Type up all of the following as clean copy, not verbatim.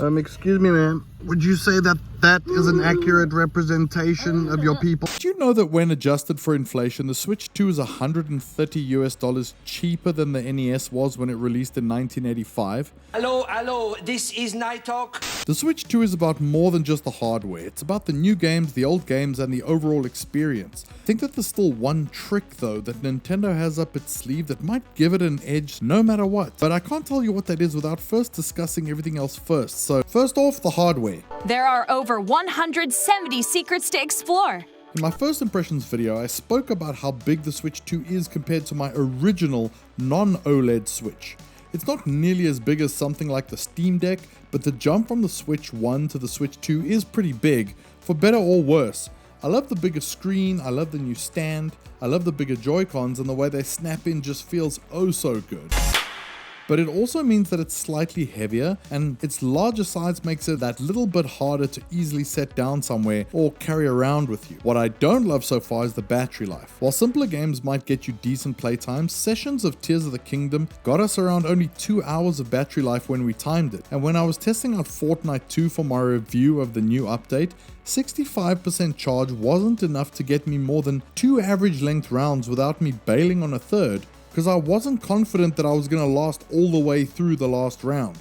Excuse me, ma'am. Would you say that that is an accurate representation of your people? Did you know that when adjusted for inflation, the Switch 2 is $130 cheaper than the NES was when it released in 1985? Hello, this is Night Talk. The Switch 2 is about more than just the hardware. It's about the new games, the old games, and the overall experience. I think that there's still one trick though that Nintendo has up its sleeve that might give it an edge no matter what. But I can't tell you what that is without first discussing everything else first. So first off, the hardware. There are over 170 secrets to explore. In my first impressions video, I spoke about how big the Switch 2 is compared to my original non-OLED Switch. It's not nearly as big as something like the Steamdeck, but the jump from the Switch 1 to the Switch 2 is pretty big, for better or worse. I love the bigger screen, I love the new stand, I love the bigger Joy-Cons, and the way they snap in just feels oh so good. But it also means that it's slightly heavier, and its larger size makes it that little bit harder to easily set down somewhere or carry around with you. What I don't love so far is the battery life. While simpler games might get you decent playtime, sessions of Tears of the Kingdom got us around only 2 hours of battery life when we timed it. And when I was testing out Fortnite 2 for my review of the new update, 65% charge wasn't enough to get me more than 2 average length rounds without me bailing on a third, because I wasn't confident that I was going to last all the way through the last round.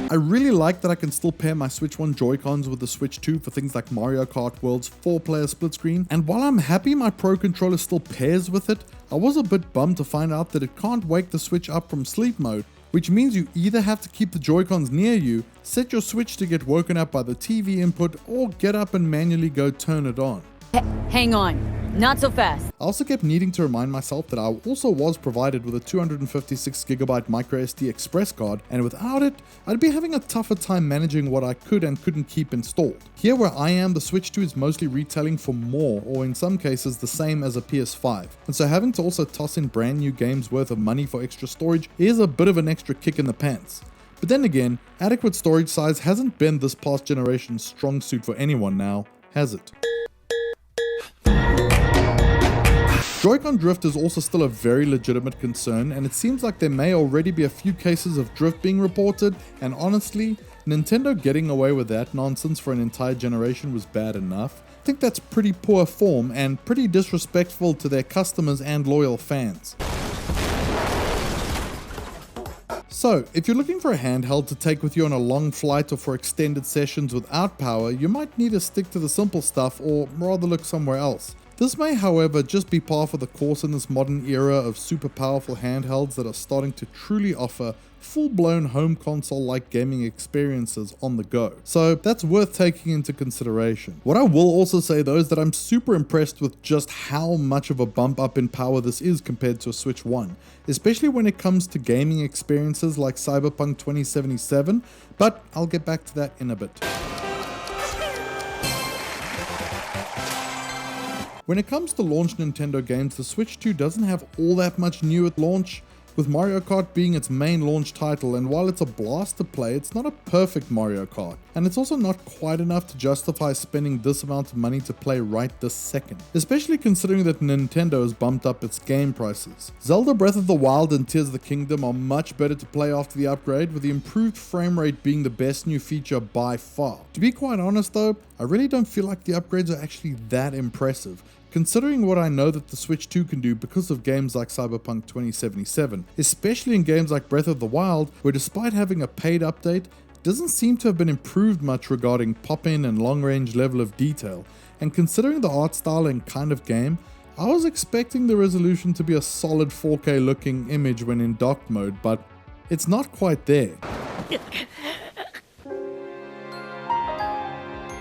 I really like that I can still pair my Switch 1 Joy-Cons with the Switch 2 for things like Mario Kart World's 4-player split screen, and while I'm happy my Pro Controller still pairs with it, I was a bit bummed to find out that it can't wake the Switch up from sleep mode, which means you either have to keep the Joy-Cons near you, set your Switch to get woken up by the TV input, or get up and manually go turn it on. Hang on, not so fast. I also kept needing to remind myself that I also was provided with a 256GB microSD express card, and without it, I'd be having a tougher time managing what I could and couldn't keep installed. Here where I am, the Switch 2 is mostly retailing for more, or in some cases the same as a PS5, and so having to also toss in brand new games worth of money for extra storage is a bit of an extra kick in the pants. But then again, adequate storage size hasn't been this past generation's strong suit for anyone now, has it? Joy-Con drift is also still a very legitimate concern, and it seems like there may already be a few cases of drift being reported, and honestly, Nintendo getting away with that nonsense for an entire generation was bad enough. I think that's pretty poor form and pretty disrespectful to their customers and loyal fans. So, if you're looking for a handheld to take with you on a long flight or for extended sessions without power, you might need to stick to the simple stuff or rather look somewhere else. This may, however, just be par for the course in this modern era of super powerful handhelds that are starting to truly offer full-blown home console-like gaming experiences on the go. So that's worth taking into consideration. What I will also say though is that I'm super impressed with just how much of a bump up in power this is compared to a Switch 1, especially when it comes to gaming experiences like Cyberpunk 2077, but I'll get back to that in a bit. When it comes to launch Nintendo games, the Switch 2 doesn't have all that much new at launch, with Mario Kart being its main launch title, and while it's a blast to play, it's not a perfect Mario Kart, and it's also not quite enough to justify spending this amount of money to play right this second, especially considering that Nintendo has bumped up its game prices. Zelda Breath of the Wild and Tears of the Kingdom are much better to play after the upgrade, with the improved frame rate being the best new feature by far. To be quite honest though, I really don't feel like the upgrades are actually that impressive, considering what I know that the Switch 2 can do because of games like Cyberpunk 2077, especially in games like Breath of the Wild, where despite having a paid update, it doesn't seem to have been improved much regarding pop-in and long-range level of detail, and considering the art style and kind of game, I was expecting the resolution to be a solid 4K looking image when in docked mode, but it's not quite there.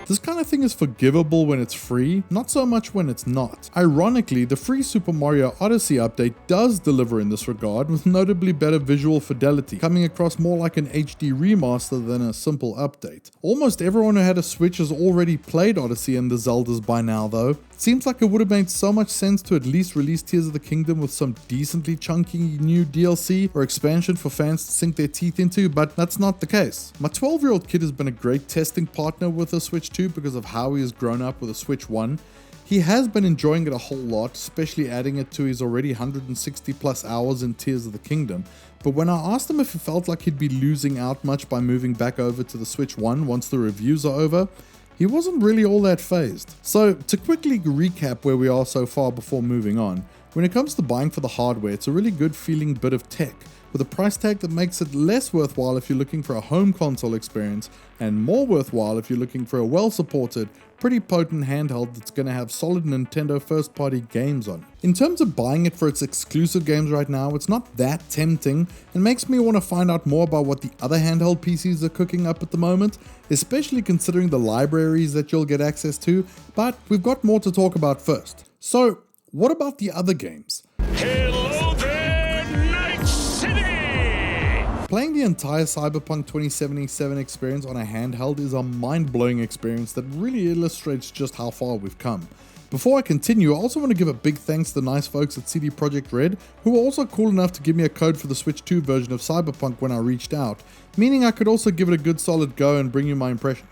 This kind of thing is forgivable when it's free, not so much when it's not. Ironically, the free Super Mario Odyssey update does deliver in this regard, with notably better visual fidelity, coming across more like an HD remaster than a simple update. Almost everyone who had a Switch has already played Odyssey and the Zeldas by now though. It seems like it would have made so much sense to at least release Tears of the Kingdom with some decently chunky new DLC or expansion for fans to sink their teeth into, but that's not the case. My 12-year-old kid has been a great testing partner with the Switch 2 because of how he has grown up with a Switch 1. He has been enjoying it a whole lot, especially adding it to his already 160 plus hours in Tears of the Kingdom, but when I asked him if he felt like he'd be losing out much by moving back over to the Switch 1 once the reviews are over, he wasn't really all that phased. So to quickly recap where we are so far before moving on, when it comes to buying for the hardware, it's a really good feeling bit of tech, with a price tag that makes it less worthwhile if you're looking for a home console experience, and more worthwhile if you're looking for a well-supported, pretty potent handheld that's going to have solid Nintendo first-party games on it. In terms of buying it for its exclusive games right now, it's not that tempting and makes me want to find out more about what the other handheld PCs are cooking up at the moment, especially considering the libraries that you'll get access to, but we've got more to talk about first. So, what about the other games? Hello there, Night City! Playing the entire Cyberpunk 2077 experience on a handheld is a mind-blowing experience that really illustrates just how far we've come. Before I continue, I also want to give a big thanks to the nice folks at CD Projekt Red, who were also cool enough to give me a code for the Switch 2 version of Cyberpunk when I reached out, meaning I could also give it a good solid go and bring you my impression.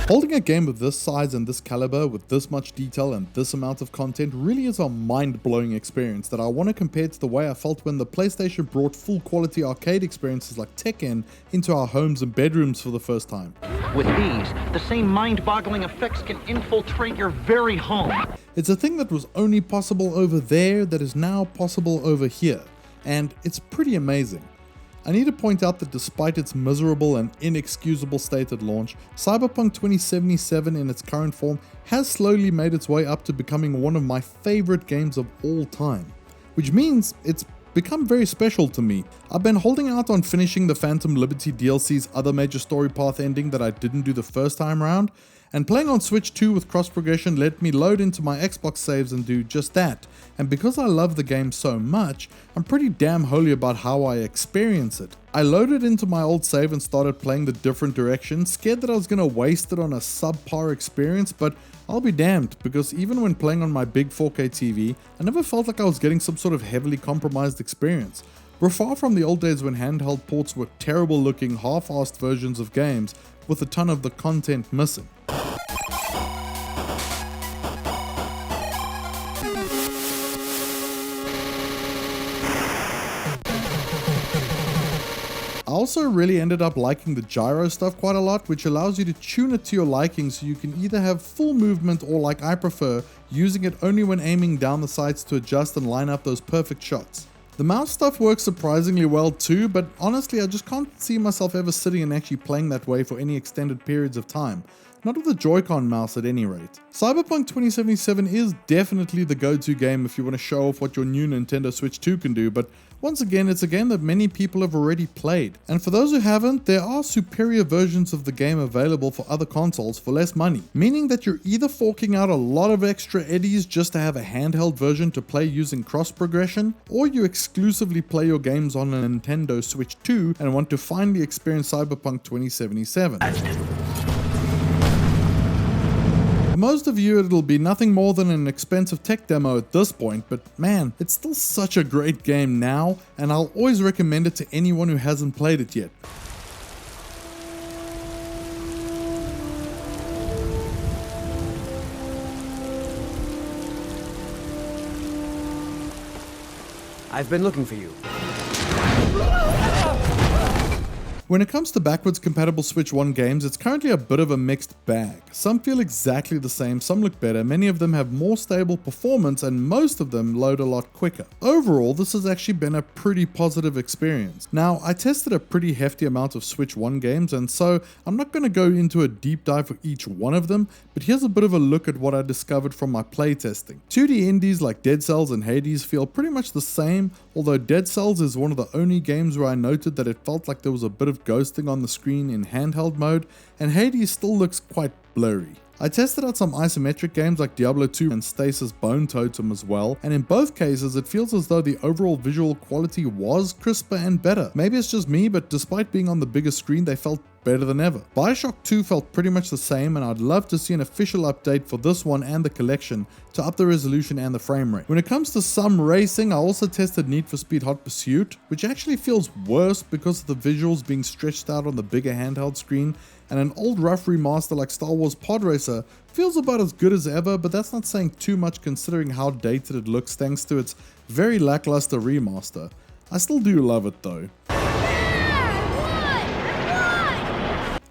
Holding a game of this size and this caliber with this much detail and this amount of content really is a mind-blowing experience that I want to compare to the way I felt when the PlayStation brought full quality arcade experiences like Tekken into our homes and bedrooms for the first time. With these, the same mind-boggling effects can infiltrate your very home. It's a thing that was only possible over there that is now possible over here, and it's pretty amazing. I need to point out that despite its miserable and inexcusable state at launch, Cyberpunk 2077 in its current form has slowly made its way up to becoming one of my favorite games of all time, which means it's become very special to me. I've been holding out on finishing the Phantom Liberty DLC's other major story path ending that I didn't do the first time around, and playing on Switch 2 with cross progression let me load into my Xbox saves and do just that, and because I love the game so much, I'm pretty damn holy about how I experience it. I loaded into my old save and started playing the different direction, scared that I was gonna waste it on a subpar experience, but I'll be damned, because even when playing on my big 4K TV, I never felt like I was getting some sort of heavily compromised experience. We're far from the old days when handheld ports were terrible looking, half-assed versions of games with a ton of the content missing. I also really ended up liking the gyro stuff quite a lot, which allows you to tune it to your liking so you can either have full movement or, like I prefer, using it only when aiming down the sights to adjust and line up those perfect shots. The mouse stuff works surprisingly well too, but honestly I just can't see myself ever sitting and actually playing that way for any extended periods of time. Not with the Joy-Con mouse at any rate. Cyberpunk 2077 is definitely the go-to game if you want to show off what your new Nintendo Switch 2 can do, but once again, it's a game that many people have already played. And for those who haven't, there are superior versions of the game available for other consoles for less money, meaning that you're either forking out a lot of extra eddies just to have a handheld version to play using cross progression, or you exclusively play your games on a Nintendo Switch 2 and want to finally experience Cyberpunk 2077. For most of you, it'll be nothing more than an expensive tech demo at this point, but man, it's still such a great game now, and I'll always recommend it to anyone who hasn't played it yet. I've been looking for you. When it comes to backwards compatible Switch 1 games, it's currently a bit of a mixed bag. Some feel exactly the same, some look better, many of them have more stable performance, and most of them load a lot quicker. Overall, this has actually been a pretty positive experience. Now, I tested a pretty hefty amount of Switch 1 games, and so I'm not going to go into a deep dive for each one of them, but here's a bit of a look at what I discovered from my playtesting. 2D indies like Dead Cells and Hades feel pretty much the same, although Dead Cells is one of the only games where I noted that it felt like there was a bit of ghosting on the screen in handheld mode, and Hades still looks quite blurry. I tested out some isometric games like Diablo 2 and Stasis Bone Totem as well, and in both cases it feels as though the overall visual quality was crisper and better. Maybe it's just me, but despite being on the bigger screen, they felt better than ever. BioShock 2 felt pretty much the same, and I'd love to see an official update for this one and the collection to up the resolution and the frame rate. When it comes to some racing, I also tested Need for Speed Hot Pursuit, which actually feels worse because of the visuals being stretched out on the bigger handheld screen, and an old rough remaster like Star Wars Pod Racer feels about as good as ever, but that's not saying too much considering how dated it looks thanks to its very lackluster remaster. I still do love it though.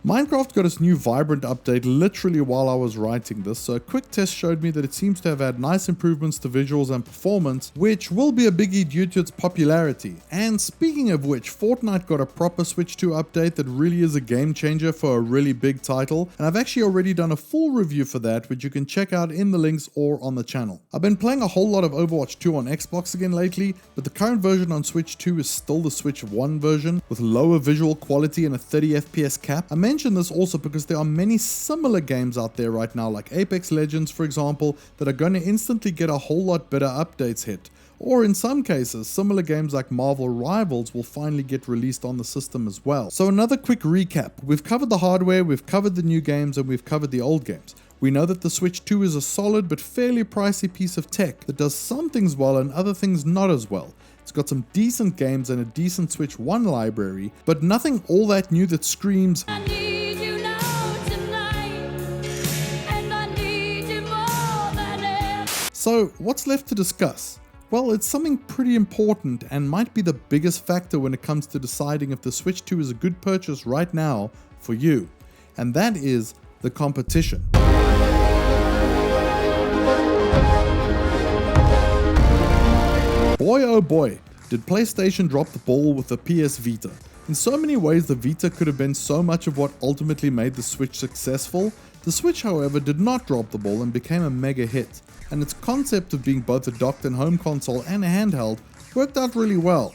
Minecraft got its new Vibrant update literally while I was writing this, so a quick test showed me that it seems to have had nice improvements to visuals and performance, which will be a biggie due to its popularity. And speaking of which, Fortnite got a proper Switch 2 update that really is a game changer for a really big title, and I've actually already done a full review for that, which you can check out in the links or on the channel. I've been playing a whole lot of Overwatch 2 on Xbox again lately, but the current version on Switch 2 is still the Switch 1 version, with lower visual quality and a 30 FPS cap. I mention this also because there are many similar games out there right now, like Apex Legends for example, that are going to instantly get a whole lot better updates hit. Or in some cases, similar games like Marvel Rivals will finally get released on the system as well. So another quick recap. We've covered the hardware, we've covered the new games, and we've covered the old games. We know that the Switch 2 is a solid but fairly pricey piece of tech that does some things well and other things not as well. It's got some decent games and a decent Switch 1 library, but nothing all that new that screams, I need you now tonight, and I need you more than ever. So what's left to discuss? Well, it's something pretty important and might be the biggest factor when it comes to deciding if the Switch 2 is a good purchase right now for you, and that is the competition. Boy oh boy, did PlayStation drop the ball with the PS Vita. In so many ways, the Vita could have been so much of what ultimately made the Switch successful. The Switch, however, did not drop the ball and became a mega hit, and its concept of being both a docked and home console and a handheld worked out really well.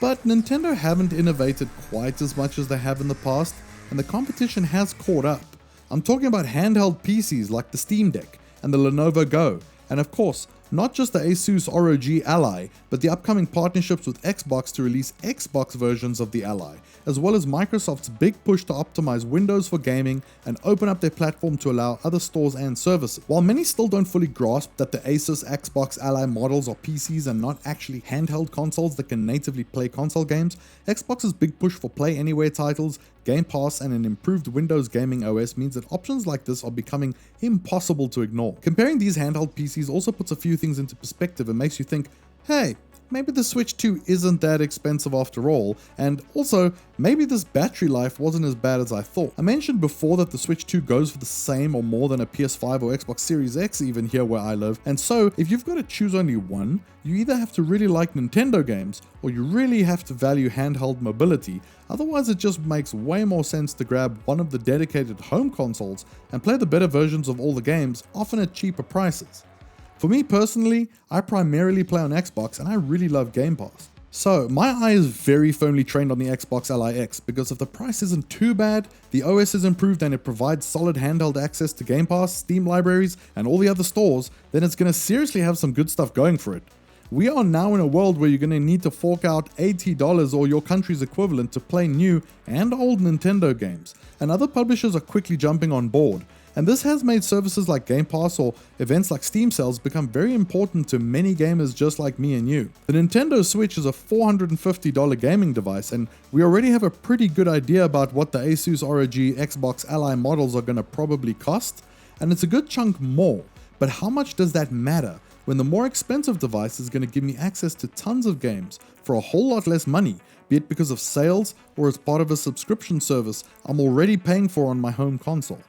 But Nintendo haven't innovated quite as much as they have in the past, and the competition has caught up. I'm talking about handheld PCs like the Steamdeck and the LenovoGo, and of course, not just the ASUS ROG Ally, but the upcoming partnerships with Xbox to release Xbox versions of the Ally, as well as Microsoft's big push to optimize Windows for gaming and open up their platform to allow other stores and services. While many still don't fully grasp that the ASUS Xbox Ally models are PCs and not actually handheld consoles that can natively play console games, Xbox's big push for Play Anywhere titles, Game Pass, and an improved Windows gaming OS means that options like this are becoming impossible to ignore. Comparing these handheld PCs also puts a few things into perspective and makes you think, hey, maybe the Switch 2 isn't that expensive after all, and also, maybe this battery life wasn't as bad as I thought. I mentioned before that the Switch 2 goes for the same or more than a PS5 or Xbox Series X even here where I live, and so if you've got to choose only one, you either have to really like Nintendo games, or you really have to value handheld mobility. Otherwise it just makes way more sense to grab one of the dedicated home consoles and play the better versions of all the games, often at cheaper prices. For me personally, I primarily play on Xbox and I really love Game Pass. So my eye is very firmly trained on the Xbox Ally X because if the price isn't too bad, the OS is improved and it provides solid handheld access to Game Pass, Steam libraries, and all the other stores, then it's going to seriously have some good stuff going for it. We are now in a world where you're going to need to fork out $80 or your country's equivalent to play new and old Nintendo games, and other publishers are quickly jumping on board. And this has made services like Game Pass or events like Steam sales become very important to many gamers just like me and you. The Nintendo Switch is a $450 gaming device, and we already have a pretty good idea about what the ASUS ROG Xbox Ally models are going to probably cost, and it's a good chunk more. But how much does that matter when the more expensive device is going to give me access to tons of games for a whole lot less money, be it because of sales or as part of a subscription service I'm already paying for on my home console?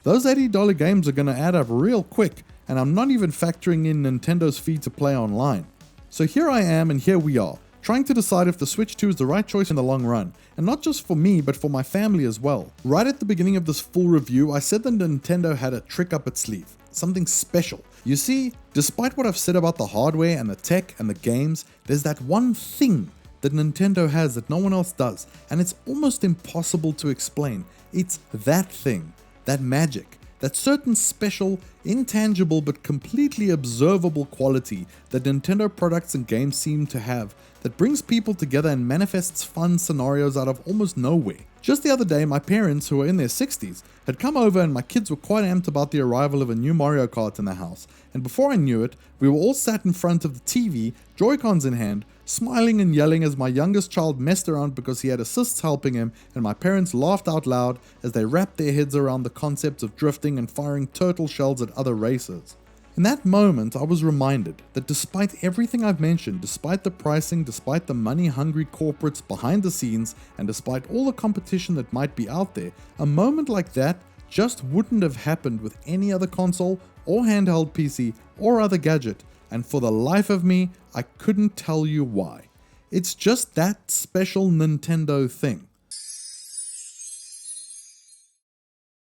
Those $80 games are going to add up real quick, and I'm not even factoring in Nintendo's fee to play online. So here I am and here we are, trying to decide if the Switch 2 is the right choice in the long run, and not just for me but for my family as well. Right at the beginning of this full review, I said that Nintendo had a trick up its sleeve, something special. You see, despite what I've said about the hardware and the tech and the games, there's that one thing that Nintendo has that no one else does, and it's almost impossible to explain. It's that thing. That magic, that certain special, intangible but completely observable quality that Nintendo products and games seem to have that brings people together and manifests fun scenarios out of almost nowhere. Just the other day, my parents, who are in their 60s, had come over and my kids were quite amped about the arrival of a new Mario Kart in the house, and before I knew it, we were all sat in front of the TV, Joy-Cons in hand, smiling and yelling as my youngest child messed around because he had assists helping him, and my parents laughed out loud as they wrapped their heads around the concepts of drifting and firing turtle shells at other racers. In that moment, I was reminded that despite everything I've mentioned, despite the pricing, despite the money-hungry corporates behind the scenes, and despite all the competition that might be out there, a moment like that just wouldn't have happened with any other console or handheld PC or other gadget, and for the life of me, I couldn't tell you why. It's just that special Nintendo thing.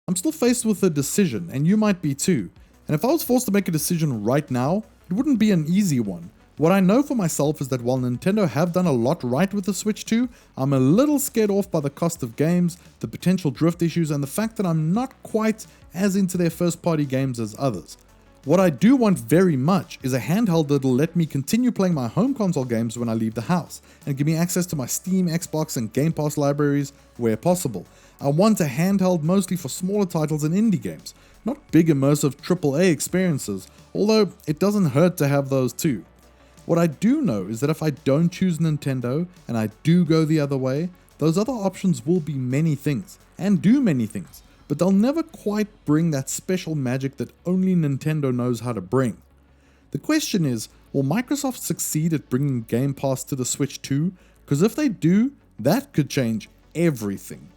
I'm still faced with a decision, and you might be too. And if I was forced to make a decision right now, it wouldn't be an easy one. What I know for myself is that while Nintendo have done a lot right with the Switch 2, I'm a little scared off by the cost of games, the potential drift issues, and the fact that I'm not quite as into their first-party games as others. What I do want very much is a handheld that'll let me continue playing my home console games when I leave the house, and give me access to my Steam, Xbox, and Game Pass libraries where possible. I want a handheld mostly for smaller titles and indie games, not big immersive AAA experiences, although it doesn't hurt to have those too. What I do know is that if I don't choose Nintendo, and I do go the other way, those other options will be many things, and do many things, but they'll never quite bring that special magic that only Nintendo knows how to bring. The question is, will Microsoft succeed at bringing Game Pass to the Switch 2? Because if they do, that could change everything.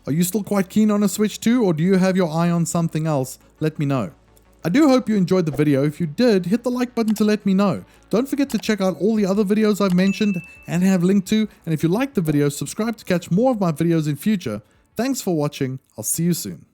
Are you still quite keen on a Switch 2, or do you have your eye on something else? Let me know. I do hope you enjoyed the video. If you did, hit the like button to let me know. Don't forget to check out all the other videos I've mentioned and have linked to, and if you liked the video, subscribe to catch more of my videos in future. Thanks for watching. I'll see you soon.